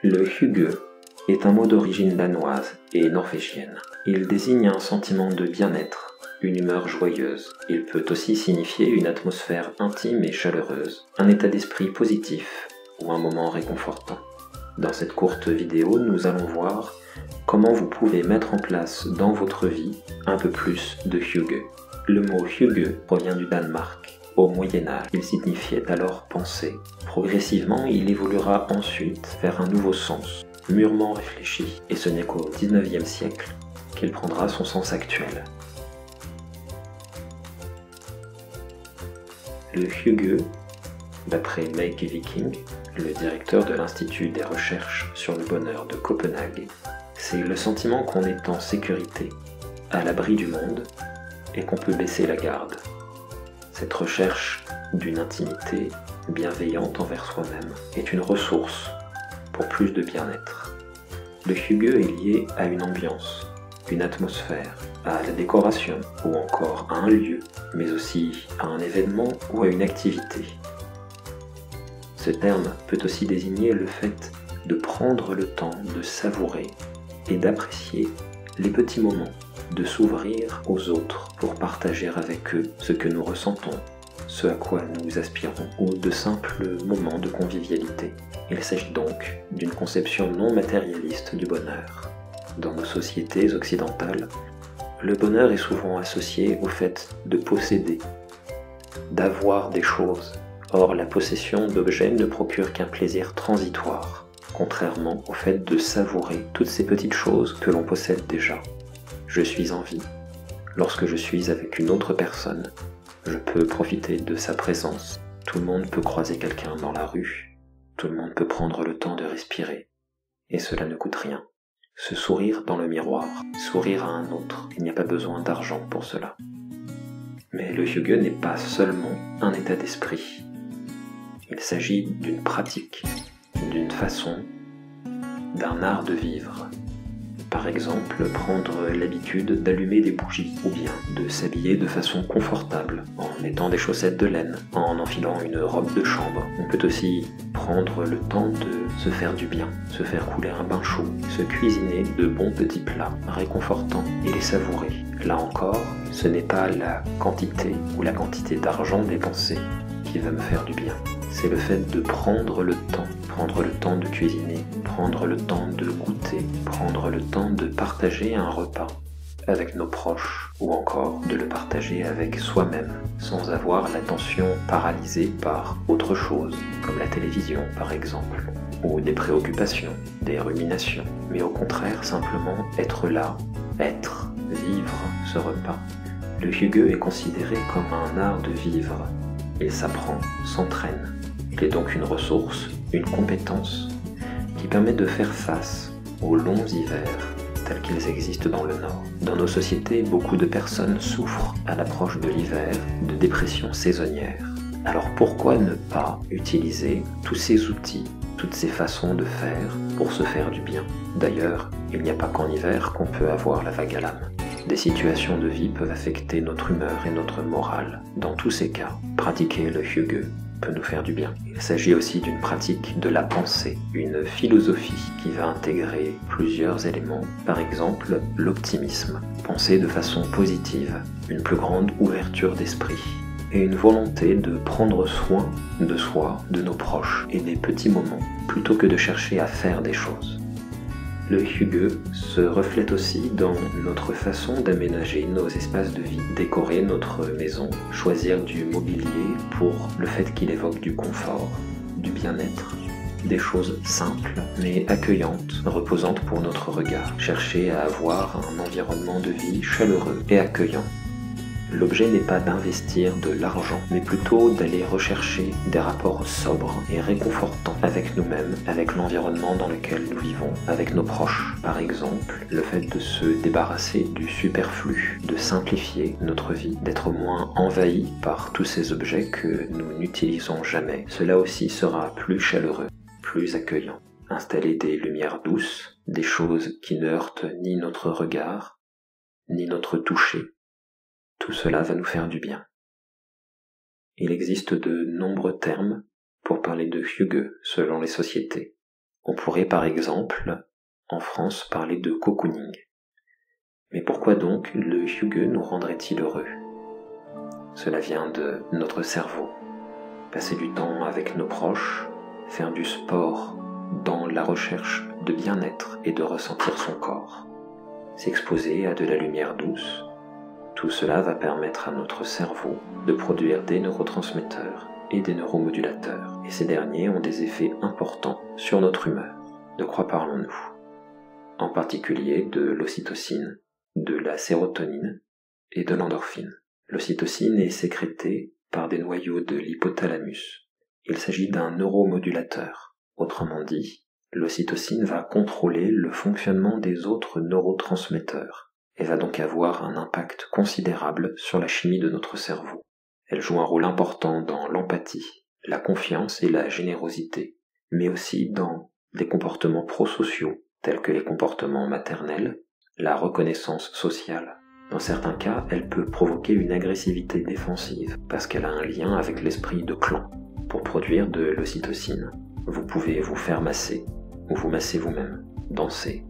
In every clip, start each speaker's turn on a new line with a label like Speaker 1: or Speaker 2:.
Speaker 1: Le hygge est un mot d'origine danoise et norvégienne. Il désigne un sentiment de bien-être, une humeur joyeuse. Il peut aussi signifier une atmosphère intime et chaleureuse, un état d'esprit positif ou un moment réconfortant. Dans cette courte vidéo, nous allons voir comment vous pouvez mettre en place dans votre vie un peu plus de hygge. Le mot hygge provient du Danemark. Au Moyen-Âge, il signifiait alors penser. Progressivement, il évoluera ensuite vers un nouveau sens, mûrement réfléchi, et ce n'est qu'au XIXe siècle qu'il prendra son sens actuel. Le hygge, d'après Mike Viking, le directeur de l'Institut des recherches sur le bonheur de Copenhague, c'est le sentiment qu'on est en sécurité, à l'abri du monde, et qu'on peut baisser la garde. Cette recherche d'une intimité bienveillante envers soi-même est une ressource pour plus de bien-être. Le hygge est lié à une ambiance, une atmosphère, à la décoration ou encore à un lieu, mais aussi à un événement ou à une activité. Ce terme peut aussi désigner le fait de prendre le temps de savourer et d'apprécier les petits moments, de s'ouvrir aux autres pour partager avec eux ce que nous ressentons, ce à quoi nous aspirons, ou de simples moments de convivialité. Il s'agit donc d'une conception non matérialiste du bonheur. Dans nos sociétés occidentales, le bonheur est souvent associé au fait de posséder, d'avoir des choses. Or, la possession d'objets ne procure qu'un plaisir transitoire, contrairement au fait de savourer toutes ces petites choses que l'on possède déjà. Je suis en vie. Lorsque je suis avec une autre personne, je peux profiter de sa présence. Tout le monde peut croiser quelqu'un dans la rue. Tout le monde peut prendre le temps de respirer. Et cela ne coûte rien. Se sourire dans le miroir, sourire à un autre, il n'y a pas besoin d'argent pour cela. Mais le hygge n'est pas seulement un état d'esprit. Il s'agit d'une pratique, d'une façon, d'un art de vivre. Par exemple, prendre l'habitude d'allumer des bougies, ou bien de s'habiller de façon confortable, en mettant des chaussettes de laine, en enfilant une robe de chambre. On peut aussi prendre le temps de se faire du bien, se faire couler un bain chaud, se cuisiner de bons petits plats réconfortants et les savourer. Là encore, ce n'est pas la quantité ou la quantité d'argent dépensé qui va me faire du bien. C'est le fait de prendre le temps de cuisiner, prendre le temps de goûter, prendre le temps de partager un repas avec nos proches ou encore de le partager avec soi-même sans avoir l'attention paralysée par autre chose, comme la télévision par exemple, ou des préoccupations, des ruminations, mais au contraire simplement être là, vivre ce repas. Le hygge est considéré comme un art de vivre. Il s'apprend, s'entraîne. Il est donc une ressource, une compétence qui permet de faire face aux longs hivers tels qu'ils existent dans le Nord. Dans nos sociétés, beaucoup de personnes souffrent à l'approche de l'hiver de dépression saisonnière. Alors pourquoi ne pas utiliser tous ces outils, toutes ces façons de faire pour se faire du bien? D'ailleurs, il n'y a pas qu'en hiver qu'on peut avoir la vague à l'âme. Des situations de vie peuvent affecter notre humeur et notre morale. Dans tous ces cas, pratiquer le hygge peut nous faire du bien. Il s'agit aussi d'une pratique de la pensée, une philosophie qui va intégrer plusieurs éléments, par exemple l'optimisme, penser de façon positive, une plus grande ouverture d'esprit, et une volonté de prendre soin de soi, de nos proches et des petits moments, plutôt que de chercher à faire des choses. Le hygge se reflète aussi dans notre façon d'aménager nos espaces de vie, décorer notre maison, choisir du mobilier pour le fait qu'il évoque du confort, du bien-être, des choses simples mais accueillantes, reposantes pour notre regard, chercher à avoir un environnement de vie chaleureux et accueillant. L'objet n'est pas d'investir de l'argent, mais plutôt d'aller rechercher des rapports sobres et réconfortants avec nous-mêmes, avec l'environnement dans lequel nous vivons, avec nos proches. Par exemple, le fait de se débarrasser du superflu, de simplifier notre vie, d'être moins envahi par tous ces objets que nous n'utilisons jamais. Cela aussi sera plus chaleureux, plus accueillant. Installer des lumières douces, des choses qui ne heurtent ni notre regard, ni notre toucher. Tout cela va nous faire du bien. Il existe de nombreux termes pour parler de hygge selon les sociétés. On pourrait par exemple, en France, parler de cocooning. Mais pourquoi donc le hygge nous rendrait-il heureux? Cela vient de notre cerveau. Passer du temps avec nos proches, faire du sport dans la recherche de bien-être et de ressentir son corps, s'exposer à de la lumière douce, tout cela va permettre à notre cerveau de produire des neurotransmetteurs et des neuromodulateurs, et ces derniers ont des effets importants sur notre humeur. De quoi parlons-nous? En particulier de l'ocytocine, de la sérotonine et de l'endorphine. L'ocytocine est sécrétée par des noyaux de l'hypothalamus. Il s'agit d'un neuromodulateur. Autrement dit, l'ocytocine va contrôler le fonctionnement des autres neurotransmetteurs et va donc avoir un impact considérable sur la chimie de notre cerveau. Elle joue un rôle important dans l'empathie, la confiance et la générosité, mais aussi dans des comportements prosociaux tels que les comportements maternels, la reconnaissance sociale. Dans certains cas, elle peut provoquer une agressivité défensive parce qu'elle a un lien avec l'esprit de clan. Pour produire de l'ocytocine, vous pouvez vous faire masser ou vous masser vous-même, danser,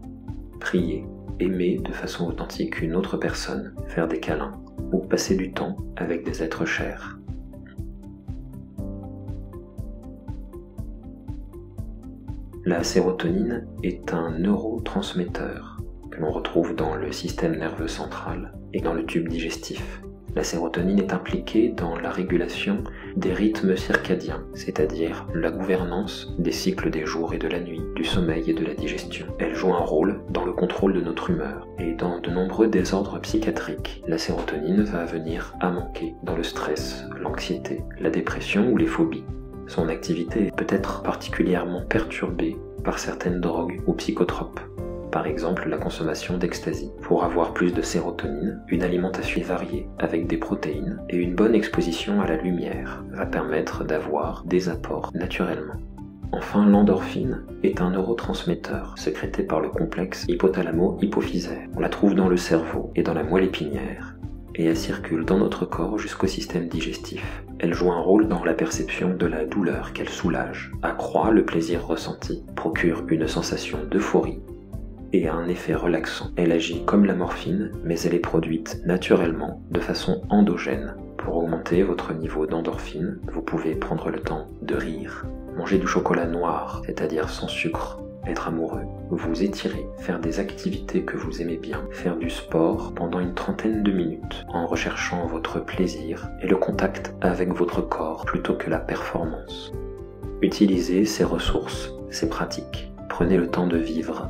Speaker 1: prier, aimer de façon authentique une autre personne, faire des câlins ou passer du temps avec des êtres chers. La sérotonine est un neurotransmetteur que l'on retrouve dans le système nerveux central et dans le tube digestif. La sérotonine est impliquée dans la régulation des rythmes circadiens, c'est-à-dire la gouvernance des cycles des jours et de la nuit, du sommeil et de la digestion. Elle joue un rôle dans le contrôle de notre humeur, et dans de nombreux désordres psychiatriques, la sérotonine va venir à manquer dans le stress, l'anxiété, la dépression ou les phobies. Son activité peut être particulièrement perturbée par certaines drogues ou psychotropes. Par exemple la consommation d'ecstasy. Pour avoir plus de sérotonine, une alimentation variée avec des protéines et une bonne exposition à la lumière va permettre d'avoir des apports naturellement. Enfin, l'endorphine est un neurotransmetteur sécrété par le complexe hypothalamo-hypophysaire. On la trouve dans le cerveau et dans la moelle épinière, et elle circule dans notre corps jusqu'au système digestif. Elle joue un rôle dans la perception de la douleur qu'elle soulage, accroît le plaisir ressenti, procure une sensation d'euphorie, et a un effet relaxant. Elle agit comme la morphine, mais elle est produite naturellement, de façon endogène. Pour augmenter votre niveau d'endorphine, vous pouvez prendre le temps de rire, manger du chocolat noir, c'est-à-dire sans sucre, être amoureux, vous étirer, faire des activités que vous aimez bien, faire du sport pendant une trentaine de minutes, en recherchant votre plaisir et le contact avec votre corps plutôt que la performance. Utilisez ces ressources, ces pratiques. Prenez le temps de vivre.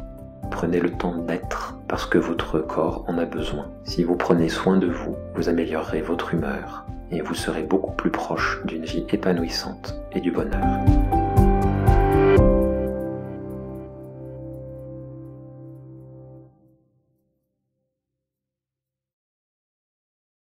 Speaker 1: Prenez le temps d'être parce que votre corps en a besoin. Si vous prenez soin de vous, vous améliorerez votre humeur et vous serez beaucoup plus proche d'une vie épanouissante et du bonheur.